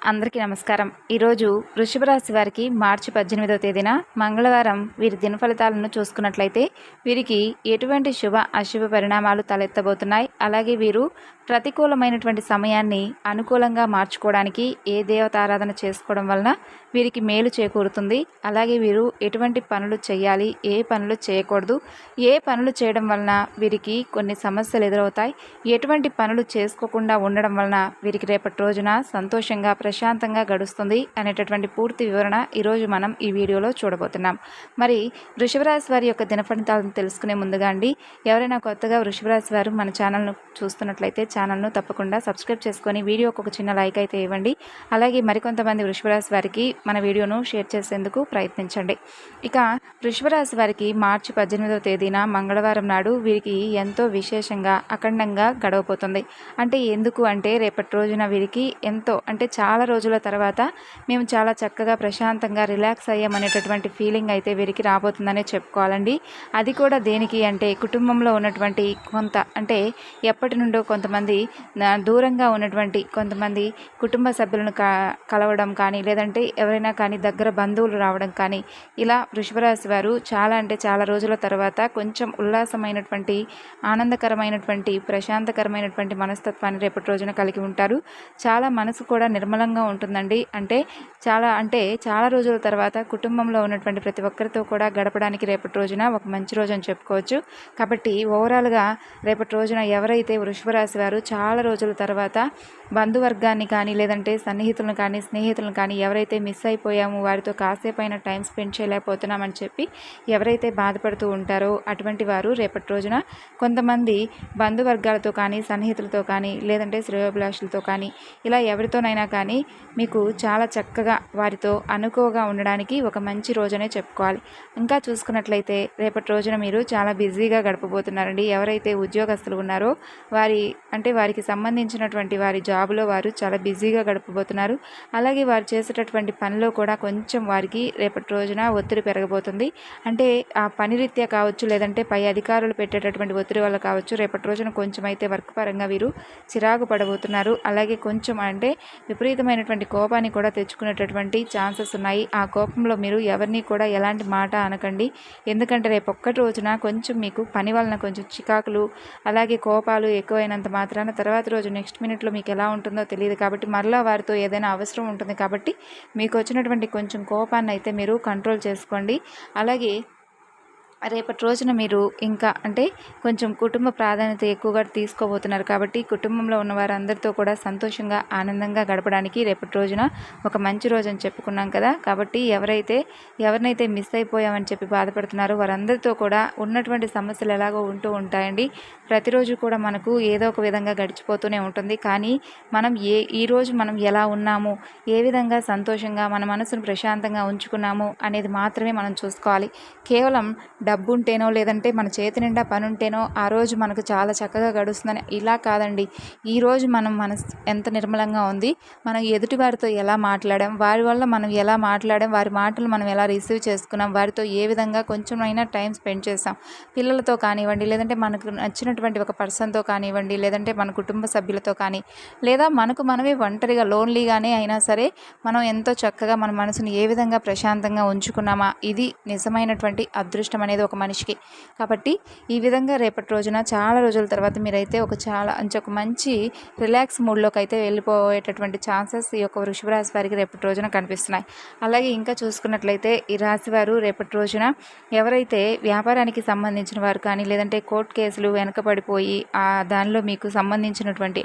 అందరికీ నమస్కారం. ఈరోజు వృషభ రాశి వారికి మార్చి 18వ తేదీన మంగళవారం వీరి దిన ఫలితాలను చూసుకున్నట్లయితే వీరికి ఎటువంటి శుభ అశుభ పరిణామాలు తలెత్తబోతున్నాయి, అలాగే వీరు ప్రతికూలమైనటువంటి సమయాన్ని అనుకూలంగా మార్చుకోవడానికి ఏ దేవతారాధన చేసుకోవడం వలన వీరికి మేలు చేకూరుతుంది, అలాగే వీరు ఎటువంటి పనులు చేయాలి, ఏ పనులు చేయకూడదు, ఏ పనులు చేయడం వలన వీరికి కొన్ని సమస్యలు ఎదురవుతాయి, ఎటువంటి పనులు చేసుకోకుండా ఉండడం వలన వీరికి రేపటి రోజున సంతోషంగా ప్రశాంతంగా గడుస్తుంది అనేటటువంటి పూర్తి వివరణ ఈరోజు మనం ఈ వీడియోలో చూడబోతున్నాం. మరి వృషభ రాశి వారి యొక్క దిన ఫలితాలను తెలుసుకునే ముందుగా అండి, ఎవరైనా కొత్తగా వృషభ రాశి వారు మన ఛానల్ను చూస్తున్నట్లయితే ఛానల్ను తప్పకుండా సబ్స్క్రైబ్ చేసుకొని వీడియోకి ఒక చిన్న లైక్ అయితే ఇవ్వండి. అలాగే మరికొంతమంది వృషభ రాశి వారికి మన వీడియోను షేర్ చేసేందుకు ప్రయత్నించండి. ఇక వృషభ రాశి వారికి మార్చి 18వ తేదీన మంగళవారం నాడు వీరికి ఎంతో విశేషంగా అఖండంగా గడవబోతుంది. ఎందుకు అంటే రేపటి రోజున వీరికి ఎంతో చాలా రోజుల తర్వాత మేము చాలా చక్కగా ప్రశాంతంగా రిలాక్స్ అయ్యామనేటటువంటి ఫీలింగ్ అయితే వీరికి రాబోతుందనే చెప్పుకోవాలండి. అది కూడా దేనికి అంటే కుటుంబంలో ఉన్నటువంటి కొంత ఎప్పటి నుండో కొంతమంది దూరంగా ఉన్నటువంటి కొంతమంది కుటుంబ సభ్యులను కలవడం కానీ, లేదంటే ఎవరైనా కానీ దగ్గర బంధువులు రావడం కానీ, ఇలా వృషభరాశి వారు చాలా రోజుల తర్వాత కొంచెం ఉల్లాసమైనటువంటి ఆనందకరమైనటువంటి ప్రశాంతకరమైనటువంటి మనస్తత్వాన్ని రేపటి రోజున కలిగి ఉంటారు. చాలా మనసు కూడా నిర్మలంగా ఉంటుందండి. చాలా రోజుల తర్వాత కుటుంబంలో ఉన్నటువంటి ప్రతి ఒక్కరితో కూడా గడపడానికి రేపటి రోజున ఒక మంచి రోజు అని చెప్పుకోవచ్చు. కాబట్టి ఓవరాల్గా రేపటి రోజున ఎవరైతే వృషభ రాశి వారు చాలా రోజుల తర్వాత బంధువర్గాన్ని కానీ, లేదంటే సన్నిహితులను కానీ, స్నేహితులను కానీ ఎవరైతే మిస్ అయిపోయాము, వారితో కాసేపైన టైం స్పెండ్ చేయలేకపోతున్నామని చెప్పి ఎవరైతే బాధపడుతూ ఉంటారో అటువంటి వారు రేపటి రోజున కొంతమంది బంధువర్గాలతో కానీ, సన్నిహితులతో కానీ, లేదంటే శ్రేయోభిలాషులతో కానీ, ఇలా ఎవరితోనైనా కానీ మీకు చాలా చక్కగా వారితో అనుకోగా ఉండడానికి ఒక మంచి రోజనే చెప్పుకోవాలి. ఇంకా చూసుకున్నట్లయితే రేపటి రోజున మీరు చాలా బిజీగా గడపబోతున్నారండి. ఎవరైతే ఉద్యోగస్తులు ఉన్నారో వారికి సంబంధించినటువంటి వారి జాబ్లో వారు చాలా బిజీగా గడపబోతున్నారు. అలాగే వారు చేసేటటువంటి పనిలో కూడా కొంచెం వారికి రేపటి రోజున ఒత్తిడి పెరగబోతుంది. ఆ పని రీత్యా కావచ్చు, లేదంటే పై అధికారులు పెట్టేటటువంటి ఒత్తిడి వల్ల కావచ్చు, రేపటి రోజున కొంచెం అయితే వర్క్ పరంగా వీరు చిరాకు పడబోతున్నారు. అలాగే కొంచెం విపరీతమైనటువంటి కోపాన్ని కూడా తెచ్చుకునేటటువంటి ఛాన్సెస్ ఉన్నాయి. ఆ కోపంలో మీరు ఎవరిని కూడా ఎలాంటి మాట అనకండి. ఎందుకంటే రేపు ఒక్కటి రోజున కొంచెం మీకు పని వలన కొంచెం చికాకులు, అలాగే కోపాలు ఎక్కువైనంత మాత్రాన తర్వాత రోజు నెక్స్ట్ మినిట్లో మీకు ఎలా ఉంటుందో తెలియదు. కాబట్టి మరలా వారితో ఏదైనా అవసరం ఉంటుంది. కాబట్టి మీకు వచ్చినటువంటి కొంచెం కోపాన్ని అయితే మీరు కంట్రోల్ చేసుకోండి. అలాగే రేపటి రోజున మీరు ఇంకా కొంచెం కుటుంబ ప్రాధాన్యత ఎక్కువగా తీసుకోబోతున్నారు. కాబట్టి కుటుంబంలో ఉన్న వారందరితో కూడా సంతోషంగా ఆనందంగా గడపడానికి రేపటి రోజున ఒక మంచి రోజు అని చెప్పుకున్నాం కదా. కాబట్టి ఎవరినైతే మిస్ అయిపోయామని చెప్పి బాధపడుతున్నారో వారందరితో కూడా ఉన్నటువంటి సమస్యలు ఎలాగో ఉంటూ ఉంటాయండి. ప్రతిరోజు కూడా మనకు ఏదో ఒక విధంగా గడిచిపోతూనే ఉంటుంది. కానీ మనం ఈరోజు మనం ఎలా ఉన్నాము, ఏ విధంగా సంతోషంగా మన మనసును ప్రశాంతంగా ఉంచుకున్నాము అనేది మాత్రమే మనం చూసుకోవాలి. కేవలం డబ్బు ఉంటేనో, లేదంటే మన చేతి నిండా పని ఉంటేనో ఆ రోజు మనకు చాలా చక్కగా గడుస్తుందని ఇలా కాదండి. ఈరోజు మనం మనసు ఎంత నిర్మలంగా ఉంది, మనం ఎదుటి వారితో ఎలా మాట్లాడాం, వారి వల్ల మనం ఎలా మాట్లాడాం, వారి మాటలు మనం ఎలా రిసీవ్ చేసుకున్నాం, వారితో ఏ విధంగా కొంచెమైనా టైం స్పెండ్ చేస్తాం, పిల్లలతో కానివ్వండి, లేదంటే మనకు నచ్చినటువంటి ఒక పర్సన్తో కానివ్వండి, లేదంటే మన కుటుంబ సభ్యులతో కానీ, లేదా మనకు మనమే ఒంటరిగా లోన్లీగానే అయినా సరే మనం ఎంతో చక్కగా మన మనసుని ఏ విధంగా ప్రశాంతంగా ఉంచుకున్నామా, ఇది నిజమైనటువంటి అదృష్టం అనేది ఒక మనిషికి. కాబట్టి ఈ విధంగా రేపటి రోజున చాలా రోజుల తర్వాత మీరైతే ఒక మంచి రిలాక్స్ మూడ్లోకి అయితే వెళ్ళిపోయేటటువంటి ఛాన్సెస్ ఈ యొక్క వృషభ రాశి వారికి రేపటి రోజున కనిపిస్తున్నాయి. అలాగే ఇంకా చూసుకున్నట్లయితే ఈ రాశి వారు రేపటి రోజున ఎవరైతే వ్యాపారానికి సంబంధించిన వారు కానీ, లేదంటే కోర్టు కేసులు వెనకబడిపోయి దానిలో మీకు సంబంధించినటువంటి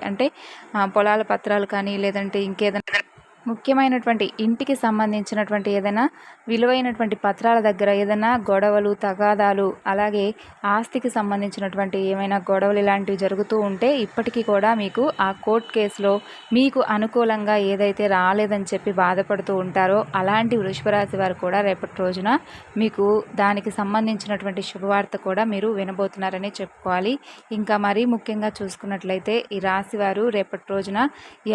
పొలాల పత్రాలు కానీ, లేదంటే ఇంకేదైనా ముఖ్యమైనటువంటి ఇంటికి సంబంధించినటువంటి ఏదైనా విలువైనటువంటి పత్రాల దగ్గర ఏదైనా గొడవలు, తగాదాలు, అలాగే ఆస్తికి సంబంధించినటువంటి ఏమైనా గొడవలు ఇలాంటివి జరుగుతూ ఉంటే ఇప్పటికీ కూడా మీకు ఆ కోర్టు కేసులో మీకు అనుకూలంగా ఏదైతే రాలేదని చెప్పి బాధపడుతూ ఉంటారో అలాంటి వృషభ రాశి వారు కూడా రేపటి రోజున మీకు దానికి సంబంధించినటువంటి శుభవార్త కూడా మీరు వినబోతున్నారని చెప్పుకోవాలి. ఇంకా మరీ ముఖ్యంగా చూసుకున్నట్లయితే ఈ రాశి వారు రేపటి రోజున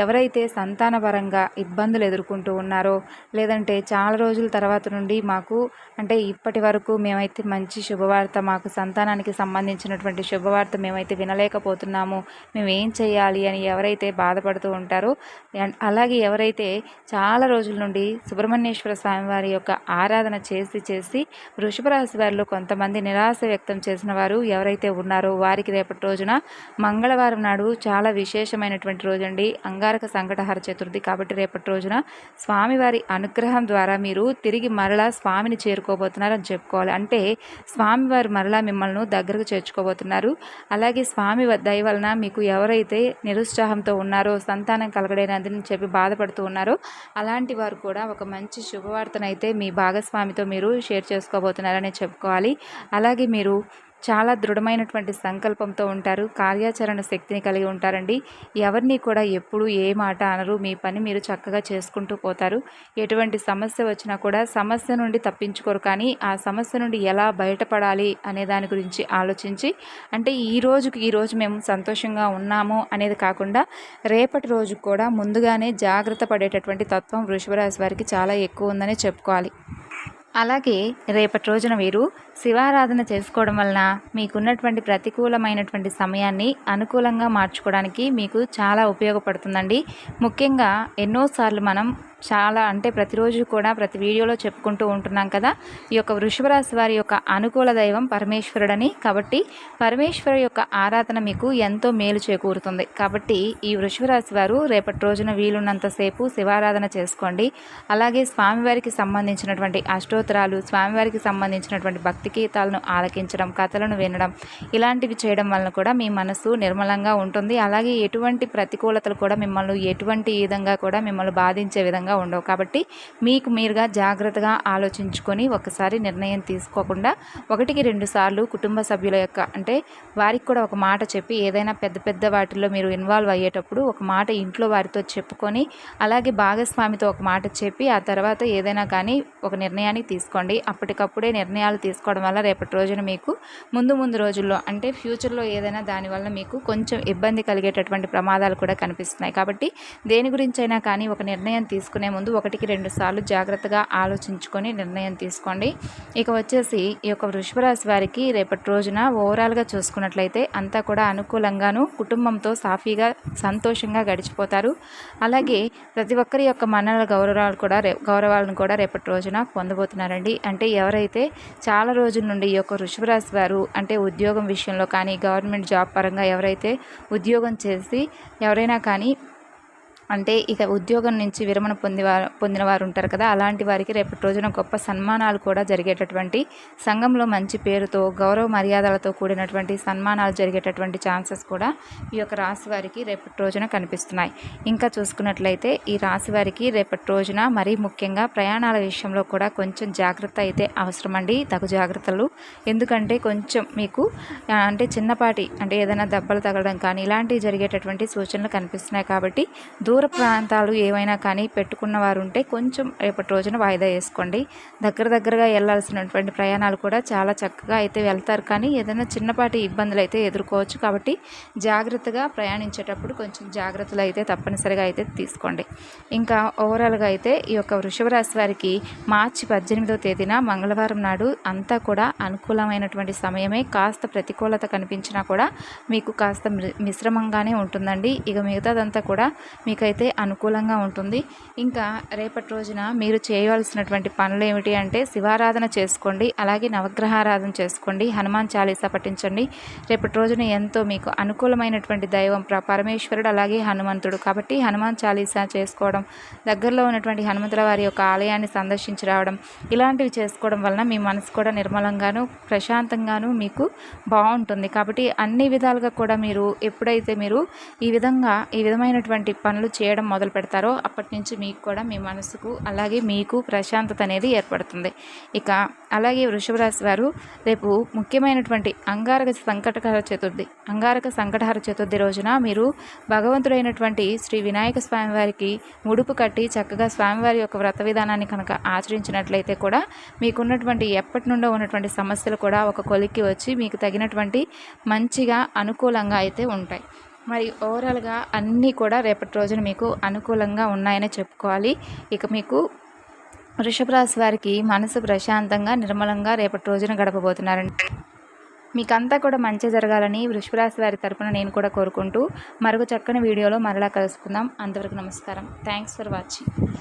ఎవరైతే సంతానపరంగా ఇబ్బందులు ఎదుర్కొంటూ ఉన్నారో, లేదంటే చాలా రోజుల తర్వాత నుండి మాకు అంటే ఇప్పటి వరకు మేమైతే మంచి శుభవార్త, మాకు సంతానానికి సంబంధించినటువంటి శుభవార్త మేమైతే వినలేకపోతున్నాము, మేము ఏం చేయాలి అని ఎవరైతే బాధపడుతూ ఉంటారో, అలాగే ఎవరైతే చాలా రోజుల నుండి సుబ్రహ్మణ్యేశ్వర స్వామి వారి యొక్క ఆరాధన చేసి వృషభ రాశి వారిలో కొంతమంది నిరాశ వ్యక్తం చేసిన వారు ఎవరైతే ఉన్నారో వారికి రేపటి రోజున మంగళవారం నాడు చాలా విశేషమైనటువంటి రోజండి, అంగారక సంకటహర చతుర్థి. కాబట్టి రేపటి రోజున స్వామివారి అనుగ్రహం ద్వారా మీరు తిరిగి మరలా స్వామిని చేరుకోబోతున్నారని చెప్పుకోవాలి. అంటే స్వామివారు మరలా మిమ్మల్ని దగ్గరకు చేర్చుకోబోతున్నారు. అలాగే స్వామి దయ వలన మీకు ఎవరైతే నిరుత్సాహంతో ఉన్నారో, సంతానం కలగలేదని చెప్పి బాధపడుతూ ఉన్నారో అలాంటి వారు కూడా ఒక మంచి శుభవార్తనైతే మీ భాగస్వామితో మీరు షేర్ చేసుకోబోతున్నారని చెప్పుకోవాలి. అలాగే మీరు చాలా దృఢమైనటువంటి సంకల్పంతో ఉంటారు, కార్యాచరణ శక్తిని కలిగి ఉంటారండి. ఎవరిని కూడా ఎప్పుడు ఏ మాట అనరు, మీ పని మీరు చక్కగా చేసుకుంటూ పోతారు. ఎటువంటి సమస్య వచ్చినా కూడా సమస్య నుండి తప్పించుకోరు, కానీ ఆ సమస్య నుండి ఎలా బయటపడాలి అనే దాని గురించి ఆలోచించి, అంటే ఈ రోజు మేము సంతోషంగా ఉన్నాము అనేది కాకుండా రేపటి రోజు కూడా ముందుగానే జాగ్రత్త పడేటటువంటి తత్వం వృషభ రాశి వారికి చాలా ఎక్కువ ఉందని చెప్పుకోవాలి. అలాగే రేపటి రోజున వీరు శివారాధన చేసుకోవడం వలన మీకున్నటువంటి ప్రతికూలమైనటువంటి సమయాన్ని అనుకూలంగా మార్చుకోవడానికి మీకు చాలా ఉపయోగపడుతుందండి. ముఖ్యంగా ఎన్నోసార్లు మనం అంటే ప్రతిరోజు కూడా ప్రతి వీడియోలో చెప్పుకుంటూ ఉంటున్నాం కదా, ఈ యొక్క వృషభ రాశి వారి యొక్క అనుకూల దైవం పరమేశ్వరుడని. కాబట్టి పరమేశ్వరు యొక్క ఆరాధన మీకు ఎంతో మేలు చేకూరుతుంది. కాబట్టి ఈ వృషభ రాశి వారు రేపటి రోజున వీలున్నంతసేపు శివారాధన చేసుకోండి. అలాగే స్వామివారికి సంబంధించినటువంటి అష్టోత్తరాలు, స్వామివారికి సంబంధించినటువంటి భక్తి గీతాలను ఆలకించడం, కథలను వినడం, ఇలాంటివి చేయడం వలన కూడా మీ మనసు నిర్మలంగా ఉంటుంది. అలాగే ఎటువంటి ప్రతికూలతలు కూడా మిమ్మల్ని ఎటువంటి విధంగా కూడా మిమ్మల్ని బాధించే విధంగా ఉండవు. కాబట్టి మీకు మీరుగా జాగ్రత్తగా ఆలోచించుకొని ఒకసారి నిర్ణయం తీసుకోకుండా 1-2 సార్లు కుటుంబ సభ్యుల యొక్క అంటే వారికి కూడా ఒక మాట చెప్పి, ఏదైనా పెద్ద వాటిల్లో మీరు ఇన్వాల్వ్ అయ్యేటప్పుడు ఒక మాట ఇంట్లో వారితో చెప్పుకొని, అలాగే భాగస్వామితో ఒక మాట చెప్పి ఆ తర్వాత ఏదైనా కానీ ఒక నిర్ణయాన్ని తీసుకోండి. అప్పటికప్పుడే నిర్ణయాలు తీసుకోవడం వల్ల రేపటి రోజున మీకు ముందు రోజుల్లో అంటే ఫ్యూచర్లో ఏదైనా దానివల్ల మీకు కొంచెం ఇబ్బంది కలిగేటటువంటి ప్రమాదాలు కూడా కనిపిస్తున్నాయి. కాబట్టి దేని గురించైనా కానీ ఒక నిర్ణయం తీసుకునే ముందు 1-2 సార్లు జాగ్రత్తగా ఆలోచించుకొని నిర్ణయం తీసుకోండి. ఇక వచ్చేసి ఈ యొక్క వృషభ రాశి వారికి రేపటి రోజున ఓవరాల్గా చూసుకున్నట్లయితే అంతా కూడా అనుకూలంగాను, కుటుంబంతో సాఫీగా సంతోషంగా గడిచిపోతారు. అలాగే ప్రతి ఒక్కరి యొక్క మన్ననల గౌరవాలను కూడా రేపటి రోజున పొందబోతున్నారండి. అంటే ఎవరైతే చాలా రోజుల నుండి ఈ యొక్క వృషభ రాశి వారు అంటే ఉద్యోగం విషయంలో కానీ, గవర్నమెంట్ జాబ్ పరంగా ఎవరైతే ఉద్యోగం చేసి ఎవరైనా కానీ అంటే ఇక ఉద్యోగం నుంచి విరమణ పొందిన వారు ఉంటారు కదా, అలాంటి వారికి రేపటి రోజున గొప్ప సన్మానాలు కూడా జరిగేటటువంటి, సంఘంలో మంచి పేరుతో గౌరవ మర్యాదలతో కూడినటువంటి సన్మానాలు జరిగేటటువంటి ఛాన్సెస్ కూడా ఈ యొక్క రాశి వారికి రేపటి రోజున కనిపిస్తున్నాయి. ఇంకా చూసుకున్నట్లయితే ఈ రాశి వారికి రేపటి రోజున మరీ ముఖ్యంగా ప్రయాణాల విషయంలో కూడా కొంచెం జాగ్రత్త అయితే అవసరమండి, తగు జాగ్రత్తలు. ఎందుకంటే కొంచెం మీకు అంటే చిన్నపాటి అంటే ఏదైనా దెబ్బలు తగలడం కానీ ఇలాంటివి జరిగేటటువంటి సూచనలు కనిపిస్తున్నాయి. కాబట్టి దూర ప్రాంతాలు ఏవైనా కానీ పెట్టుకున్న వారు ఉంటే కొంచెం రేపటి రోజున వాయిదా వేసుకోండి. దగ్గరగా వెళ్ళాల్సినటువంటి ప్రయాణాలు కూడా చాలా చక్కగా అయితే వెళ్తారు, కానీ ఏదైనా చిన్నపాటి ఇబ్బందులు అయితే ఎదుర్కోవచ్చు. కాబట్టి జాగ్రత్తగా ప్రయాణించేటప్పుడు కొంచెం జాగ్రత్తలు అయితే తప్పనిసరిగా అయితే తీసుకోండి. ఇంకా ఓవరాల్గా అయితే ఈ యొక్క వృషభ రాశి వారికి మార్చి 18వ తేదీన మంగళవారం నాడు అంతా కూడా అనుకూలమైనటువంటి సమయమే. కాస్త ప్రతికూలత కనిపించినా కూడా మీకు కాస్త మిశ్రమంగానే ఉంటుందండి. ఇక మిగతాదంతా కూడా మీకైతే అనుకూలంగా ఉంటుంది. ఇంకా రేపటి రోజున మీరు చేయవలసినటువంటి పనులు ఏమిటి అంటే శివారాధన చేసుకోండి, అలాగే నవగ్రహారాధన చేసుకోండి, హనుమాన్ చాలీసా పఠించండి. రేపటి రోజున ఎంతో మీకు అనుకూలమైనటువంటి దైవం పరమేశ్వరుడు అలాగే హనుమంతుడు. కాబట్టి హనుమాన్ చాలీసా చేసుకోవడం, దగ్గరలో ఉన్నటువంటి హనుమంతుల వారి యొక్క ఆలయాన్ని సందర్శించి రావడం, ఇలాంటివి చేసుకోవడం వలన మీ మనసు కూడా నిర్మలంగాను ప్రశాంతంగాను మీకు బాగుంటుంది. కాబట్టి అన్ని విధాలుగా కూడా మీరు ఎప్పుడైతే మీరు ఈ విధమైనటువంటి పనులు చేయడం మొదలు పెడతారో అప్పటి నుంచి మీకు కూడా మీ మనసుకు అలాగే మీకు ప్రశాంతత అనేది ఏర్పడుతుంది. ఇక అలాగే వృషభ రాశి వారు రేపు ముఖ్యమైనటువంటి అంగారక సంకటహర చతుర్థి రోజున మీరు భగవంతుడైనటువంటి శ్రీ వినాయక స్వామి వారికి ముడుపు కట్టి చక్కగా స్వామివారి యొక్క వ్రత విధానాన్ని కనుక ఆచరించినట్లయితే కూడా మీకున్నటువంటి ఎప్పటి నుండో ఉన్నటువంటి సమస్యలు కూడా ఒక కొలిక్కి వచ్చి మీకు తగినటువంటి మంచిగా అనుకూలంగా అయితే ఉంటాయి. మరి ఓవరాల్గా అన్నీ కూడా రేపటి రోజున మీకు అనుకూలంగా ఉన్నాయని చెప్పుకోవాలి. ఇక మీకు వృషభ రాశి వారికి మనసు ప్రశాంతంగా నిర్మలంగా రేపటి రోజున గడపబోతున్నారండి. మీకంతా కూడా మంచి జరగాలని వృషభ రాశి వారి తరపున నేను కూడా కోరుకుంటూ మరొక చక్కని వీడియోలో మరలా కలుసుకుందాం. అంతవరకు నమస్కారం. Thanks for watching.